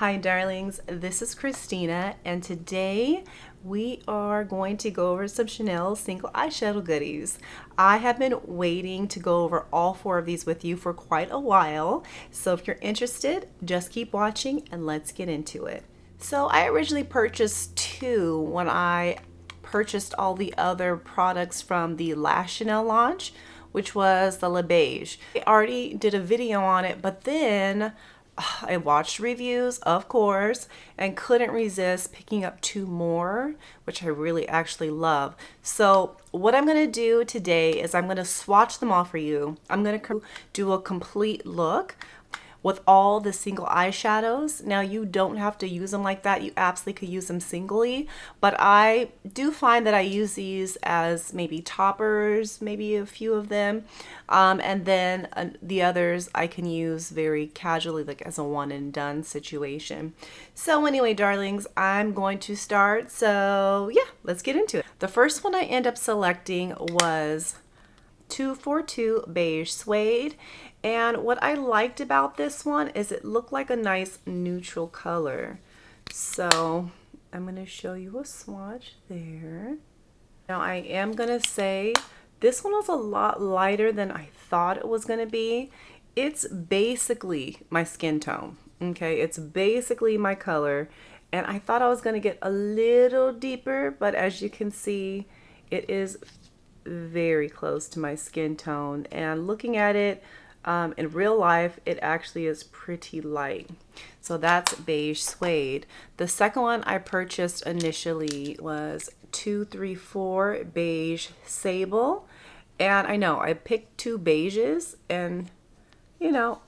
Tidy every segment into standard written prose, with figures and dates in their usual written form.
Hi darlings, this is Christina and today we are going to go over some Chanel single eyeshadow goodies. I have been waiting to go over all four of these with you for quite a while, so if you're interested, just keep watching and let's get into it. So I originally purchased two when I purchased all the other products from the last Chanel launch, which was the Le Beige. I already did a video on it, but then I watched reviews, of course, and couldn't resist picking up two more, which I really actually love. So what I'm going to do today is I'm going to swatch them all for you. I'm going to do a complete look with all the single eyeshadows. Now you don't have to use them like that. You absolutely could use them singly, but I do find that I use these as maybe toppers, maybe a few of them, and then the others I can use very casually, like as a one and done situation. So anyway, darlings, I'm going to start. So yeah, let's get into it. The first one I end up selecting was 242 Beige Suede. And what I liked about this one is it looked like a nice neutral color. So I'm going to show you a swatch there. Now I am going to say this one was a lot lighter than I thought it was going to be. It's basically my skin tone. Okay, it's basically my color. And I thought I was going to get a little deeper, but as you can see, it is very close to my skin tone. And looking at it, in real life, it actually is pretty light. So that's Beige Suede. The second one I purchased initially was 234 Beige Sable. And I know I picked two beiges, and you know,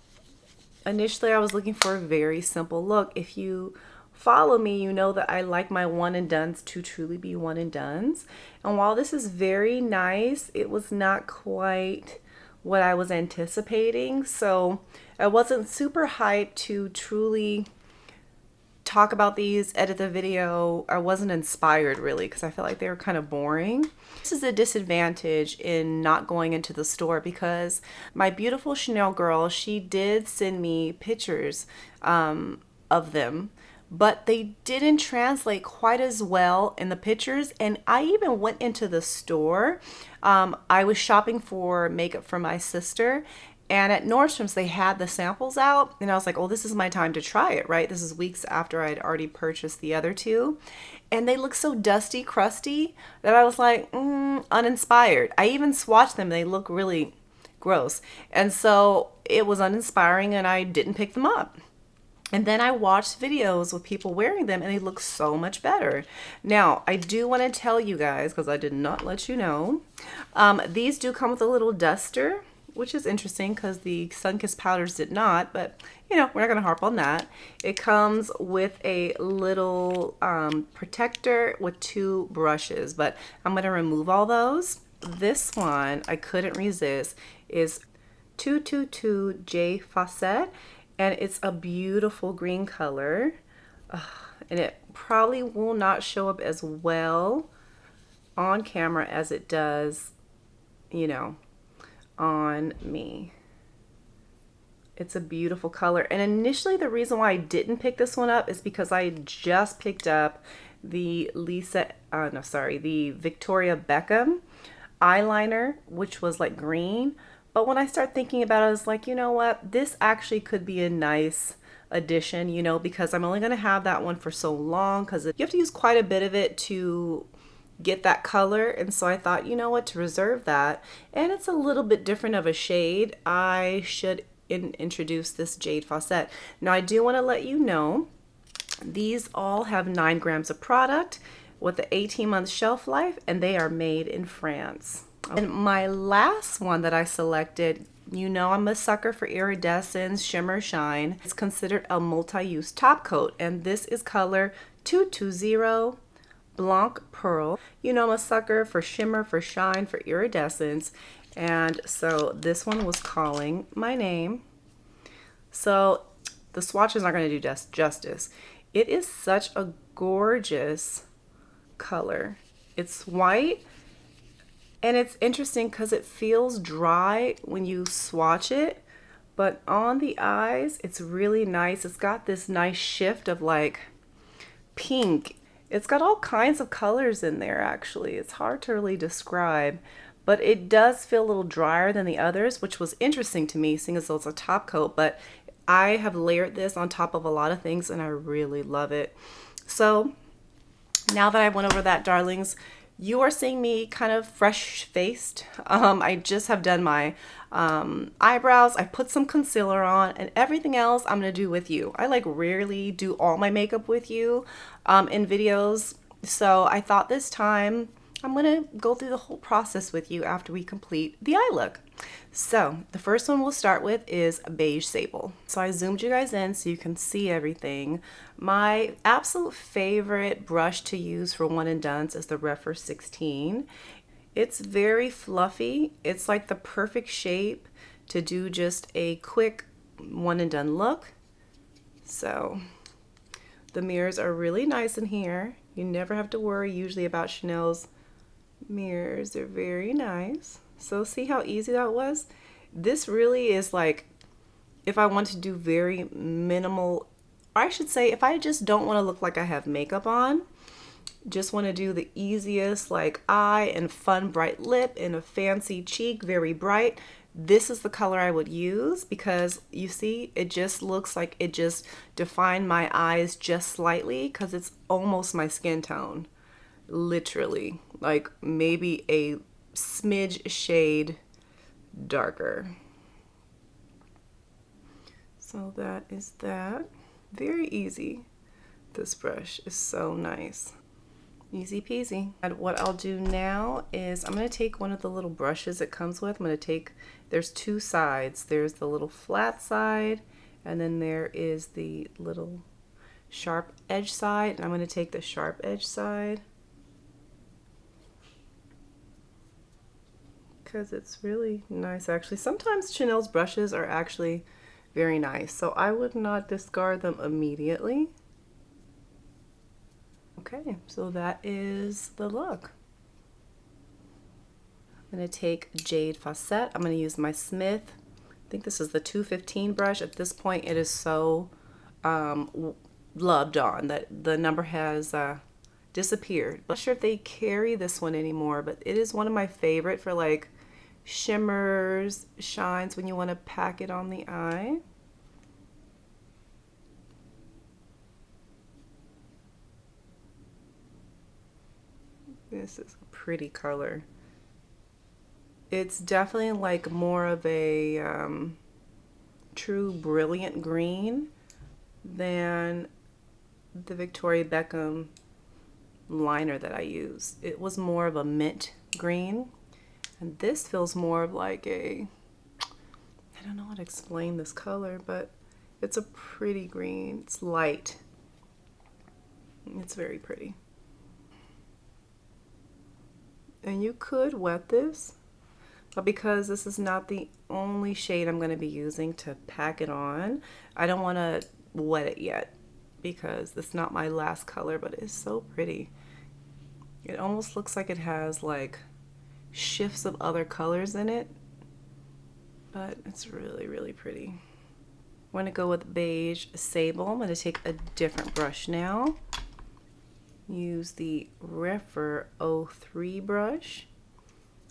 initially I was looking for a very simple look. If you follow me, you know that I like my one and dones to truly be one and dones. And while this is very nice, it was not quite what I was anticipating. So I wasn't super hyped to truly talk about these, edit the video. I wasn't inspired really because I felt like they were kind of boring. This is a disadvantage in not going into the store because my beautiful Chanel girl, she did send me pictures of them, but they didn't translate quite as well in the pictures. And I even went into the store. I was shopping for makeup for my sister, and at Nordstrom's they had the samples out, and I was like, oh, this is my time to try it, right? This is weeks after I'd already purchased the other two, and they look so dusty, crusty that I was like, uninspired. I even swatched them. They look really gross, and so it was uninspiring, and I didn't pick them up. And then I watched videos with people wearing them and they look so much better. Now, I do want to tell you guys, because I did not let you know, these do come with a little duster, which is interesting because the Sunkissed powders did not, but you know, we're not going to harp on that. It comes with a little protector with two brushes, but I'm going to remove all those. This one, I couldn't resist, is 222 Jade Facette. And it's a beautiful green color, and it probably will not show up as well on camera as it does, you know, on me. It's a beautiful color. And initially the reason why I didn't pick this one up is because I just picked up the the Victoria Beckham eyeliner, which was like green. But when I start thinking about it, I was like, you know what? This actually could be a nice addition, you know, because I'm only going to have that one for so long because you have to use quite a bit of it to get that color. And so I thought, you know what, to reserve that. And it's a little bit different of a shade. I should introduce this Jade Facette. Now, I do want to let you know these all have 9 grams of product with an 18-month shelf life, and they are made in France. And my last one that I selected, you know I'm a sucker for iridescence, shimmer, shine. It's considered a multi-use top coat, and this is color 220 Blanc Perle. You know I'm a sucker for shimmer, for shine, for iridescence, and so this one was calling my name. So the swatches aren't going to do justice. It is such a gorgeous color. It's white. And it's interesting because it feels dry when you swatch it, But on the eyes, it's really nice. It's got this nice shift of like pink. It's got all kinds of colors in there actually. It's hard to really describe, but it does feel a little drier than the others, which was interesting to me seeing as though it's a top coat, but I have layered this on top of a lot of things and I really love it. So now that I went over that, darlings, you are seeing me kind of fresh faced. I just have done my eyebrows. I put some concealer on, and everything else I'm gonna do with you. I like rarely do all my makeup with you in videos. So I thought this time I'm gonna go through the whole process with you after we complete the eye look. So the first one we'll start with is Beige Sable. So I zoomed you guys in so you can see everything. My absolute favorite brush to use for one and dones is the Refer 16. It's very fluffy. It's like the perfect shape to do just a quick one and done look. So the mirrors are really nice in here. You never have to worry usually about Chanel's mirrors. They're very nice. So see how easy that was? This really is like, if I want to do very minimal, or I should say if I just don't want to look like I have makeup on, just want to do the easiest like eye and fun bright lip and a fancy cheek, very bright, this is the color I would use, because you see it just looks like it just defined my eyes just slightly because it's almost my skin tone. Literally, like maybe a smidge shade darker. So that is that. Very easy. This brush is so nice. Easy peasy. And what I'll do now is I'm going to take one of the little brushes it comes with. I'm going to take, there's two sides. There's the little flat side, and then there is the little sharp edge side. And I'm going to take the sharp edge side because it's really nice actually. Sometimes Chanel's brushes are actually very nice, so I would not discard them immediately. Okay, so that is the look. I'm going to take Jade Facette. I'm going to use my Smith. I think this is the 215 brush. At this point it is so loved on that the number has disappeared. I'm not sure if they carry this one anymore, but it is one of my favorite for like shimmers, shines when you want to pack it on the eye. This is a pretty color. It's definitely like more of a true brilliant green than the Victoria Beckham liner that I use. It was more of a mint green, and this feels more of like a, I don't know how to explain this color, but it's a pretty green. It's light. It's very pretty. And you could wet this, but because this is not the only shade I'm going to be using to pack it on, I don't want to wet it yet because it's not my last color, but it's so pretty. It almost looks like it has like shifts of other colors in it, but it's really, really pretty. I'm going to go with Beige Sable. I'm going to take a different brush now. Use the Refer 03 brush.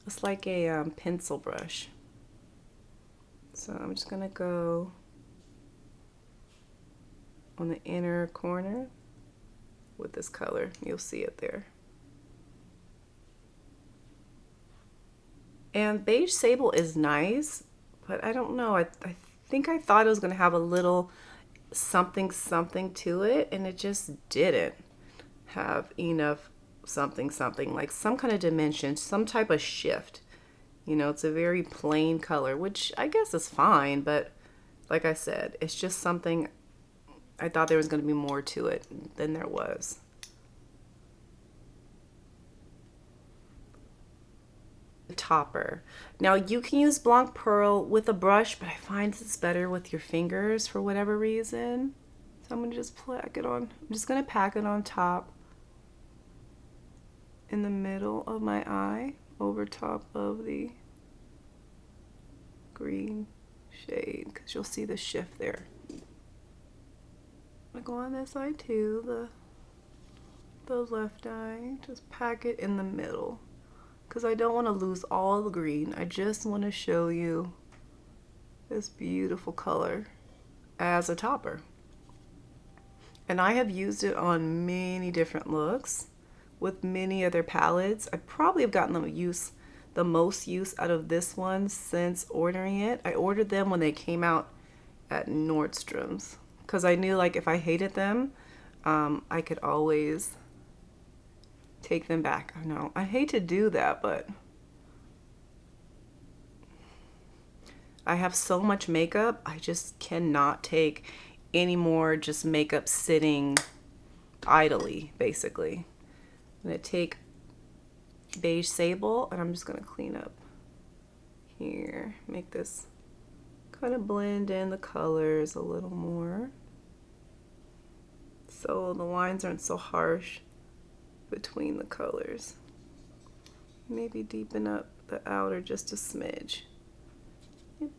It's like a pencil brush. So I'm just going to go on the inner corner with this color. You'll see it there. And Beige Sable is nice, but I don't know. I think I thought it was going to have a little something to it, and it just didn't have enough something, like some kind of dimension, some type of shift. You know, it's a very plain color, which I guess is fine, but like I said, it's just something. I thought there was going to be more to it than there was. Topper. Now you can use Blanc Perle with a brush, but I find it's better with your fingers for whatever reason. So I'm going to just pack it on. I'm just going to pack it on top in the middle of my eye over top of the green. shade because you'll see the shift there. I go on this side too, the left eye, just pack it in the middle because I don't want to lose all the green. I just want to show you this beautiful color as a topper. And I have used it on many different looks with many other palettes. I probably have gotten the most use out of this one since ordering it. I ordered them when they came out at Nordstrom's because I knew like if I hated them, I could always take them back. I know I hate to do that, but I have so much makeup, I just cannot take any more just makeup sitting idly, basically. I'm going to take Beige Sable and I'm just going to clean up here. Make this kind of blend in the colors a little more so the lines aren't so harsh between the colors. Maybe deepen up the outer just a smidge. Yep.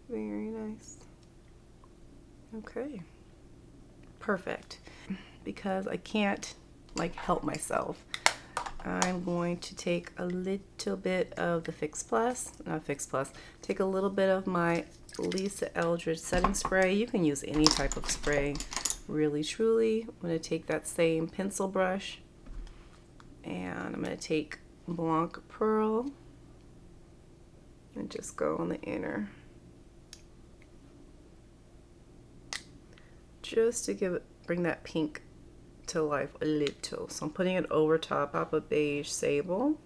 Very nice. Okay. Perfect. Because I can't like help myself, I'm going to take a little bit of the take a little bit of my Lisa Eldridge setting spray. You can use any type of spray, really truly. I'm going to take that same pencil brush and I'm going to take Blanc Perle and just go on the inner, just to bring that pink to life a little. So I'm putting it over top of Beige Sable.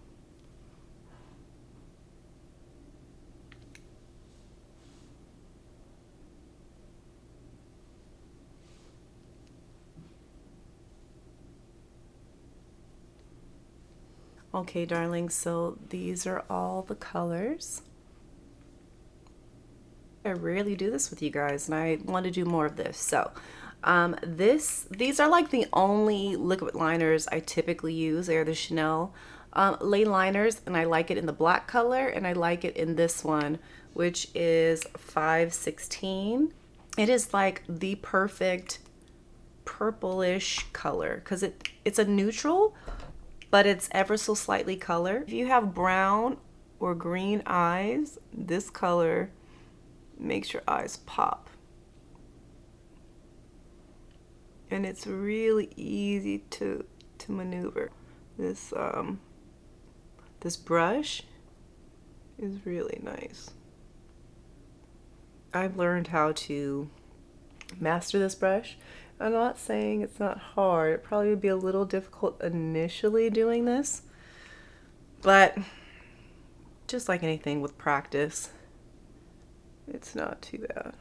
Okay, darling, so these are all the colors. I rarely do this with you guys, and I want to do more of this. So these are like the only liquid liners I typically use. They are the Chanel lay liners, and I like it in the black color, and I like it in this one, which is 516. It is like the perfect purplish color because it's a neutral, but it's ever so slightly colored. If you have brown or green eyes, this color makes your eyes pop. And it's really easy to maneuver. This this brush is really nice. I've learned how to master this brush. I'm not saying it's not hard. It probably would be a little difficult initially doing this, but just like anything with practice, it's not too bad.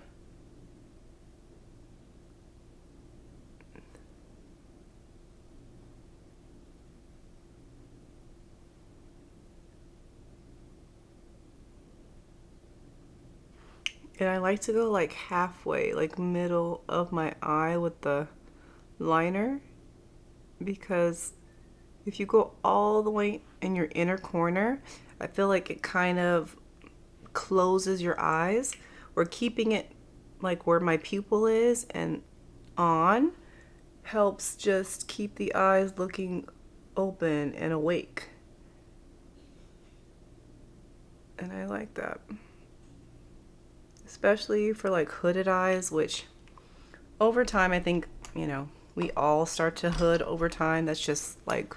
And I like to go like halfway, like middle of my eye with the liner, because if you go all the way in your inner corner, I feel like it kind of closes your eyes. Or keeping it like where my pupil is and on helps just keep the eyes looking open and awake. And I like that. Especially for like hooded eyes, which over time I think, you know, we all start to hood over time. That's just like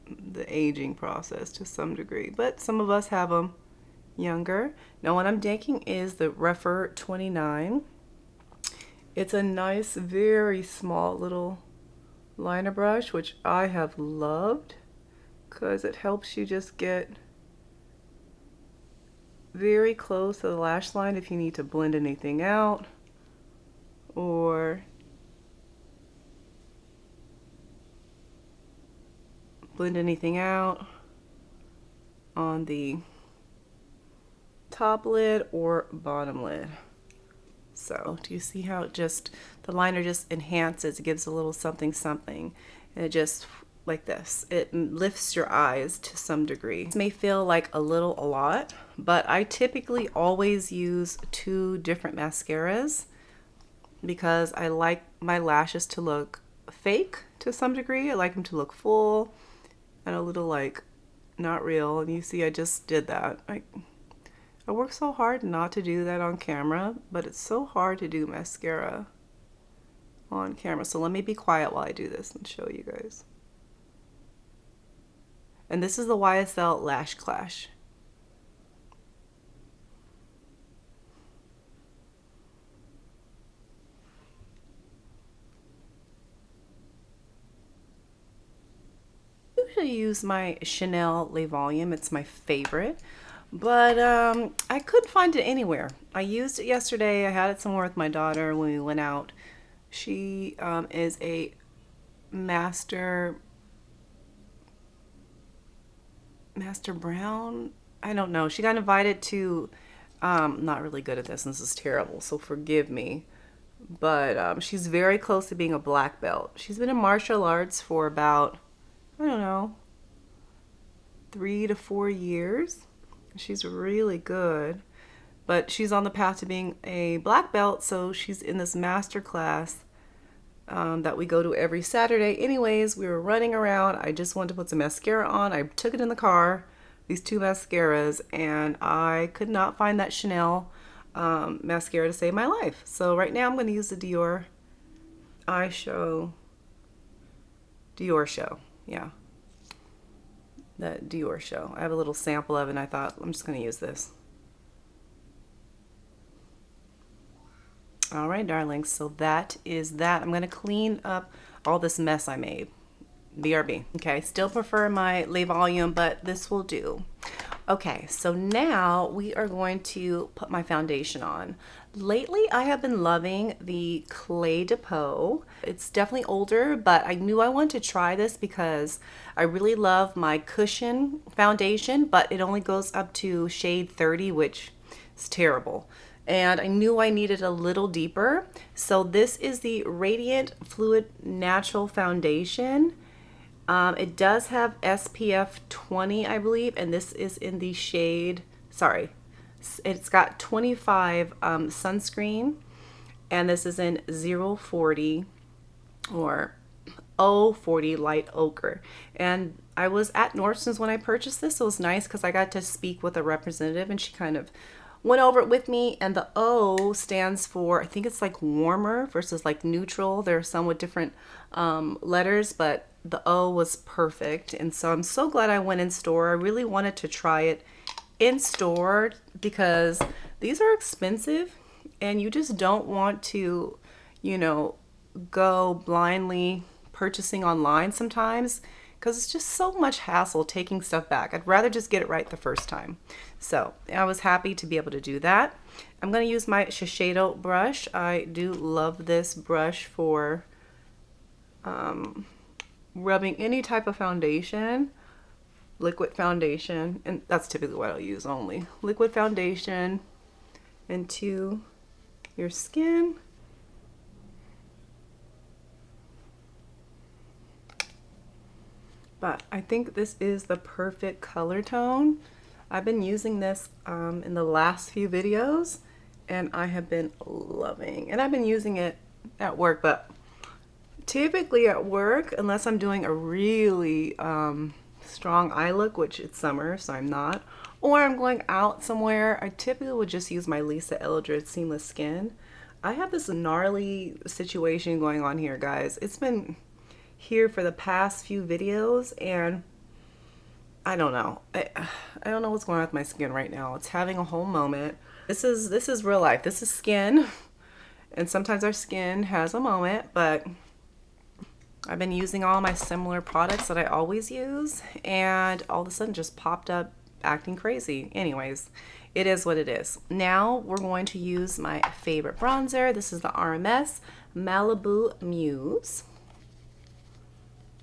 the aging process to some degree, but some of us have them younger. Now what I'm taking is the Refer 29. It's a nice, very small little liner brush, which I have loved because it helps you just get very close to the lash line if you need to blend anything out or blend anything out on the top lid or bottom lid. So do you see how it just, the liner just enhances, it gives a little something something, and it just like this. It lifts your eyes to some degree. This may feel like a lot, but I typically always use 2 different mascaras because I like my lashes to look fake to some degree. I like them to look full and a little like not real. And you see, I just did that. I work so hard not to do that on camera, but it's so hard to do mascara on camera. So let me be quiet while I do this and show you guys. And this is the YSL Lash Clash. I usually use my Chanel Le Volume. It's my favorite. But I couldn't find it anywhere. I used it yesterday. I had it somewhere with my daughter when we went out. She is a master brown. I don't know. She got invited to, not really good at this, and this is terrible, so forgive me. But she's very close to being a black belt. She's been in martial arts for about, I don't know, 3 to 4 years. She's really good, but she's on the path to being a black belt, so she's in this master class that we go to every Saturday. Anyways, we were running around. I just wanted to put some mascara on. I took it in the car, these 2 mascaras, and I could not find that Chanel mascara to save my life. So right now I'm going to use the Dior Show. Yeah. The Dior Show. I have a little sample of it and I thought I'm just going to use this. All right, darlings, so that is that. I'm going to clean up all this mess I made. BRB. Okay, still prefer my Le Volume, but this will do. Okay, so now we are going to put my foundation on. Lately, I have been loving the Clé de Peau. It's definitely older, but I knew I wanted to try this because I really love my cushion foundation, but it only goes up to shade 30, which is terrible. And I knew I needed a little deeper. So this is the Radiant Fluid Natural Foundation. It does have SPF 20, I believe, and this is in the shade, sorry, it's got 25 sunscreen, and this is in 040 or O40 light ochre. And I was at Nordstrom's when I purchased this, so it was nice because I got to speak with a representative and she kind of went over it with me. And the O stands for, I think it's like warmer versus like neutral. There are some with different letters, but the O was perfect. And so I'm so glad I went in store. I really wanted to try it in store because these are expensive and you just don't want to, you know, go blindly purchasing online sometimes because it's just so much hassle taking stuff back. I'd rather just get it right the first time. So I was happy to be able to do that. I'm going to use my Shiseido brush. I do love this brush for rubbing any type of foundation, liquid foundation, and that's typically what I'll use only. Liquid foundation into your skin. But I think this is the perfect color tone. I've been using this in the last few videos and I have been loving, and I've been using it at work, but typically at work, unless I'm doing a really strong eye look, which it's summer, so I'm not, or I'm going out somewhere, I typically would just use my Lisa Eldred Seamless Skin. I have this gnarly situation going on here, guys. It's been here for the past few videos and I don't know. I don't know what's going on with my skin right now. It's having a whole moment. This is real life. This is skin. And sometimes our skin has a moment, but I've been using all my similar products that I always use and all of a sudden just popped up acting crazy. Anyways, it is what it is. Now we're going to use my favorite bronzer. This is the RMS Malibu Muse.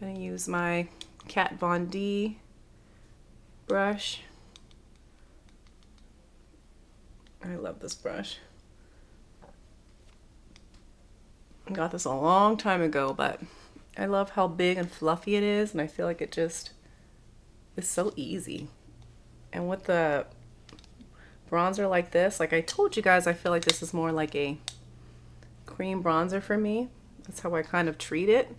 I'm going to use my Kat Von D brush. I love this brush. I got this a long time ago, but I love how big and fluffy it is, and I feel like it just is so easy. And with the bronzer like this, like I told you guys, I feel like this is more like a cream bronzer for me. That's how I kind of treat it.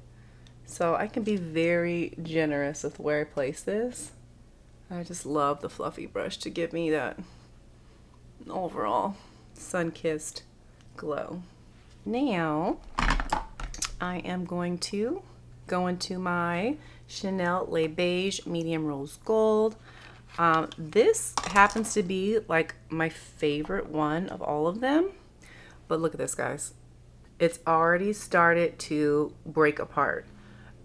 So I can be very generous with where I place this. I just love the fluffy brush to give me that overall sun-kissed glow. Now I am going to go into my Chanel Le Beige Medium Rose Gold. This happens to be like my favorite one of all of them. But look at this, guys. It's already started to break apart.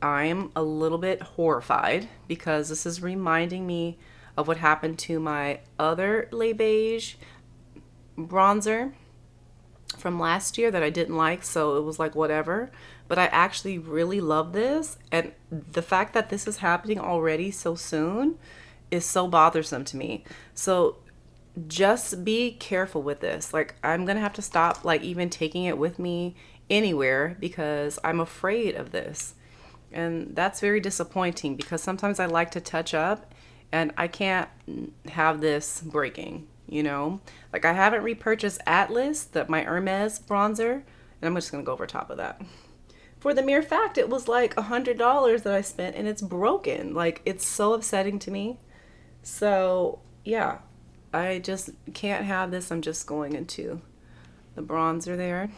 I'm a little bit horrified because this is reminding me of what happened to my other Le Beige bronzer from last year that I didn't like, so it was like whatever. But I actually really love this, and the fact that this is happening already so soon is so bothersome to me. So just be careful with this. Like, I'm gonna have to stop like even taking it with me anywhere because I'm afraid of this. And that's very disappointing because sometimes I like to touch up and I can't have this breaking, you know? Like, I haven't repurchased Atlas, my Hermes bronzer, and I'm just gonna go over top of that. For the mere fact it was like $100 that I spent and it's broken. Like, it's so upsetting to me. So yeah, I just can't have this. I'm just going into the bronzer there.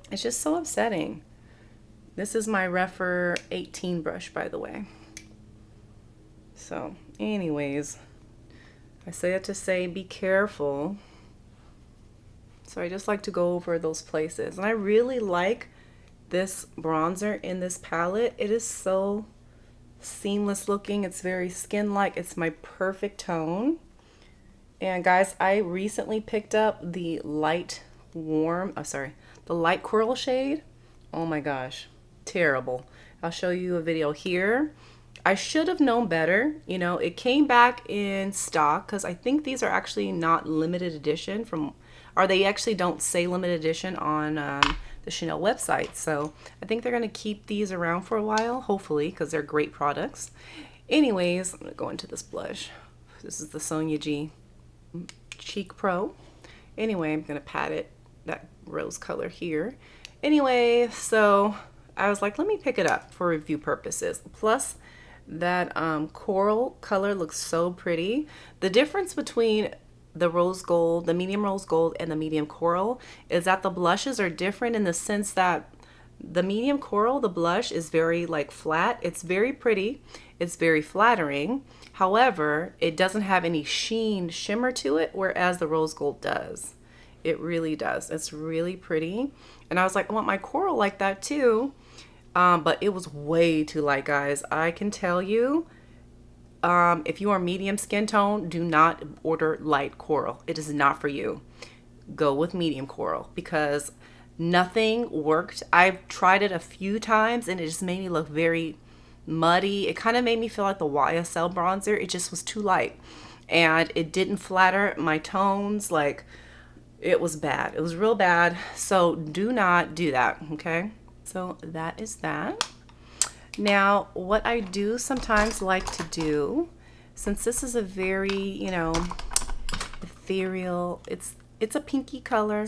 It's just so upsetting. This is my Refer 18 brush, by the way. So anyways, I say it to say be careful. So I just like to go over those places. And I really like this bronzer in this palette. It is so seamless looking. It's very skin-like. It's my perfect tone. And guys, I recently picked up the light coral shade. Oh my gosh, terrible. I'll show you a video here. I should have known better. You know, it came back in stock because I think these are actually not limited edition or they actually don't say limited edition on the Chanel website. So I think they're going to keep these around for a while, hopefully, because they're great products. Anyways, I'm going to go into this blush. This is the Sonia G Cheek Pro. Anyway, I'm going to pat it, that rose color here. Anyway, so I was like, let me pick it up for review purposes. Plus, that coral color looks so pretty. The difference between the rose gold, the medium rose gold, and the medium coral is that the blushes are different in the sense that the medium coral, the blush is very like flat. It's very pretty. It's very flattering. However, it doesn't have any shimmer to it, whereas the rose gold does. It really does. It's really pretty. And I was like, I want my coral like that too. But it was way too light, guys. I can tell you, if you are medium skin tone, do not order light coral. It is not for you. Go with medium coral because nothing worked. I've tried it a few times and it just made me look very muddy. It kind of made me feel like the YSL bronzer. It just was too light and it didn't flatter my tones. Like, it was bad. It was real bad. So do not do that, okay? So that is that. Now, what I do sometimes like to do, since this is a very, you know, ethereal, it's a pinky color.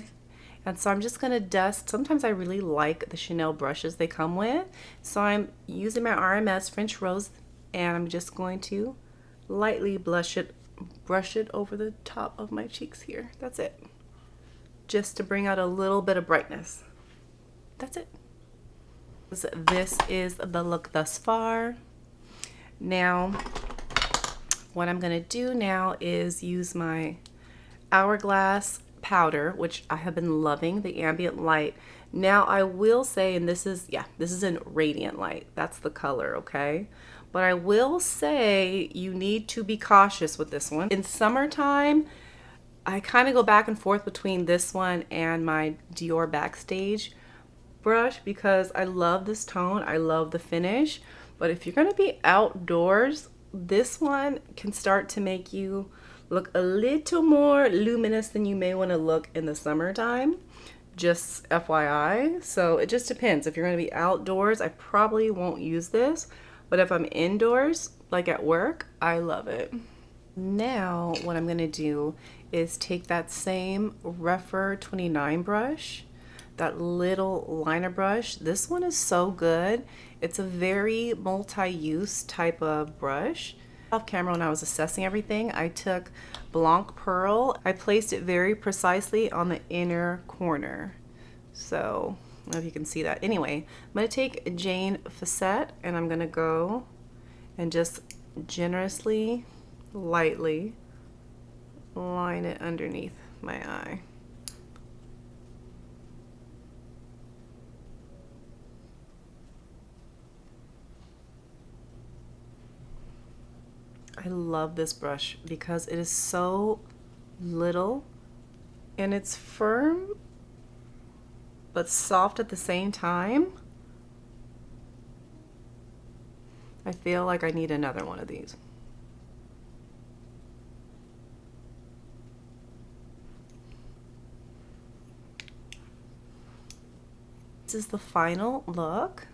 And so I'm just going to dust. Sometimes I really like the Chanel brushes they come with. So I'm using my RMS French Rose and I'm just going to lightly brush it over the top of my cheeks here. That's it. Just to bring out a little bit of brightness. That's it. This is the look thus far. Now, what I'm going to do now is use my Hourglass powder, which I have been loving, the ambient light. Now, I will say, and this is in radiant light. That's the color, okay? But I will say you need to be cautious with this one. In summertime, I kind of go back and forth between this one and my Dior Backstage brush because I love this tone. I love the finish. But if you're going to be outdoors, this one can start to make you look a little more luminous than you may want to look in the summertime. just FYI. So it just depends. If you're going to be outdoors, I probably won't use this. But if I'm indoors, like at work, I love it. Now what I'm going to do is take that same Refer 29 brush, that little liner brush. This one is so good. It's a very multi-use type of brush. Off camera when I was assessing everything, I took Blanc Perle. I placed it very precisely on the inner corner. So I don't know if you can see that. Anyway, I'm going to take Jade Facette and I'm going to go and just generously, lightly line it underneath my eye. I love this brush because it is so little and it's firm but soft at the same time. I feel like I need another one of these. This is the final look.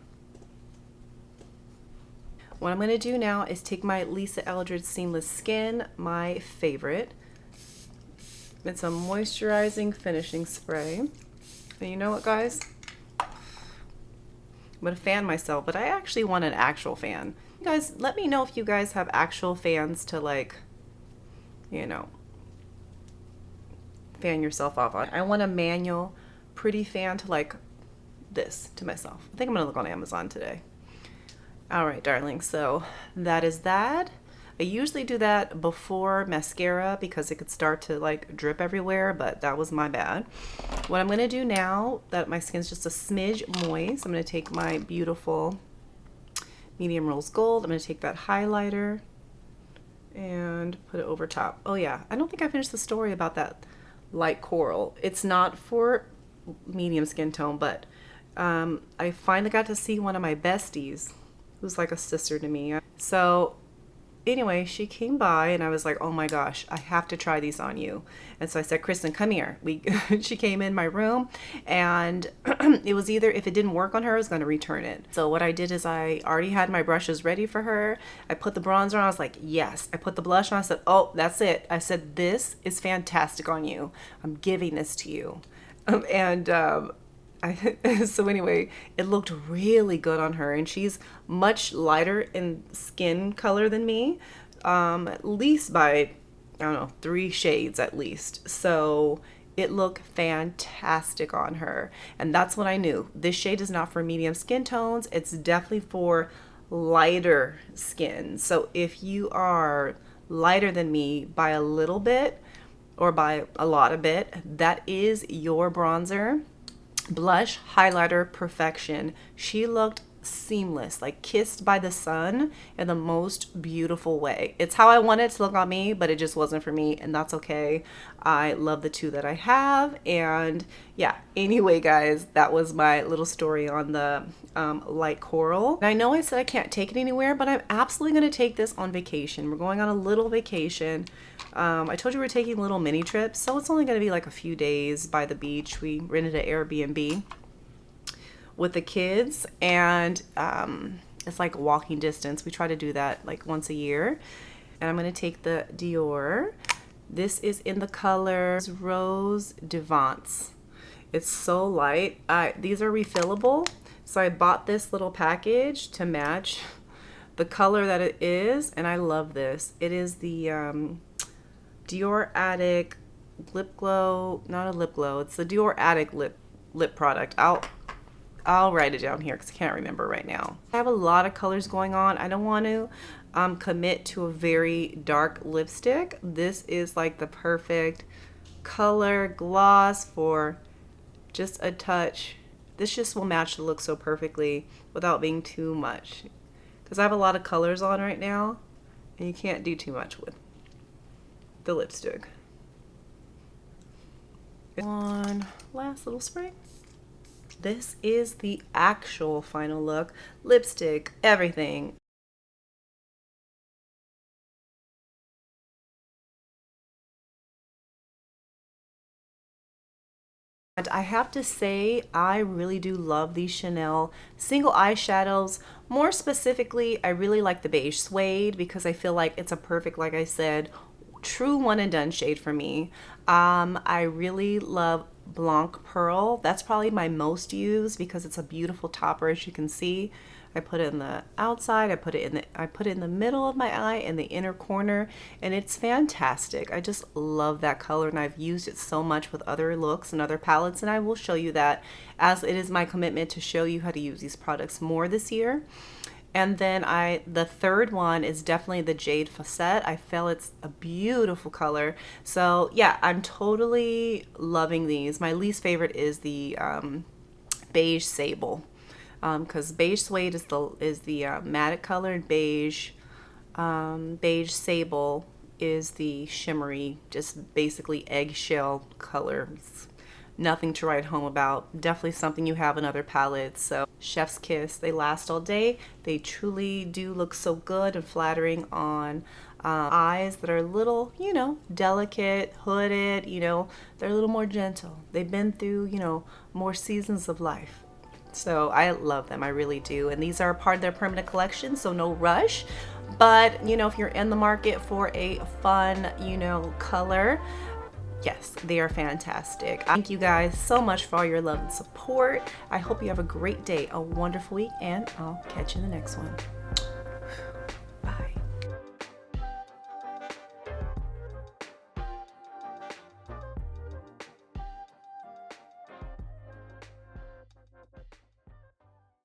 What I'm going to do now is take my Lisa Eldridge Seamless Skin, my favorite. It's a moisturizing finishing spray. And you know what, guys? I'm going to fan myself, but I actually want an actual fan. You guys, let me know if you guys have actual fans to, like, you know, fan yourself off on. I want a manual pretty fan to, like, this to myself. I think I'm going to look on Amazon today. All right, darling, so that is that. I usually do that before mascara because it could start to like drip everywhere, but that was my bad. What I'm going to do now that my skin's just a smidge moist, I'm going to take my beautiful medium rose gold. I'm going to take that highlighter and put it over top. Oh yeah, I don't think I finished the story about that light coral. It's not for medium skin tone, but I finally got to see one of my besties who's like a sister to me. So anyway, she came by and I was like, oh my gosh, I have to try these on you. And so I said, Kristen, come here. She came in my room and it was either, if it didn't work on her, I was going to return it. So what I did is I already had my brushes ready for her. I put the bronzer on. I was like, yes. I put the blush on. I said, oh, that's it. I said, this is fantastic on you. I'm giving this to you. So anyway, it looked really good on her, and she's much lighter in skin color than me, at least by, I don't know, 3 shades at least. So it looked fantastic on her, and that's what I knew. This shade is not for medium skin tones. It's definitely for lighter skin. So if you are lighter than me by a little bit or by a lot of bit, that is your bronzer. Blush, highlighter, perfection. She looked seamless, like kissed by the sun in the most beautiful way. It's how I wanted it to look on me, but it just wasn't for me, and that's okay. I love the 2 that I have, and yeah. Anyway, guys, that was my little story on the light coral. And I know I said I can't take it anywhere, but I'm absolutely going to take this on vacation. We're going on a little vacation. I told you we're taking little mini trips, so it's only going to be like a few days by the beach. We rented an Airbnb with the kids, and it's like walking distance. We try to do that like once a year. And I'm going to take the Dior. This is in the color Rose Devance. It's so light. These are refillable, so I bought this little package to match the color that it is, and I love this. It is the Dior Addict lip glow, not a lip glow. It's the Dior Addict lip product. I'll write it down here because I can't remember right now. I have a lot of colors going on. I don't want to commit to a very dark lipstick. This is like the perfect color gloss for just a touch. This just will match the look so perfectly without being too much, because I have a lot of colors on right now and you can't do too much with the lipstick. One last little spray. This is the actual final look. Lipstick, everything. And I have to say, I really do love these Chanel single eyeshadows. More specifically, I really like the Beige Suede because I feel like it's a perfect, like I said, true one and done shade for me. I really love Blanc Perle. That's probably my most used because it's a beautiful topper, as you can see. I put it in the outside, I put it in the middle of my eye in the inner corner, and it's fantastic. I just love that color, and I've used it so much with other looks and other palettes, and I will show you that, as it is my commitment to show you how to use these products more this year. And then the third one is definitely the Jade Facette. I feel it's a beautiful color. So yeah, I'm totally loving these. My least favorite is the Beige Sable, because Beige Suede is the matte color, and Beige Sable is the shimmery, just basically eggshell color. It's nothing to write home about. Definitely something you have in other palettes. So chef's kiss. They last all day. They truly do look so good and flattering on eyes that are a little, you know, delicate, hooded, you know, they're a little more gentle. They've been through, you know, more seasons of life. So I love them, I really do. And these are part of their permanent collection, so no rush. But, you know, if you're in the market for a fun, you know, color, yes, they are fantastic. Thank you guys so much for all your love and support. I hope you have a great day, a wonderful week, and I'll catch you in the next one.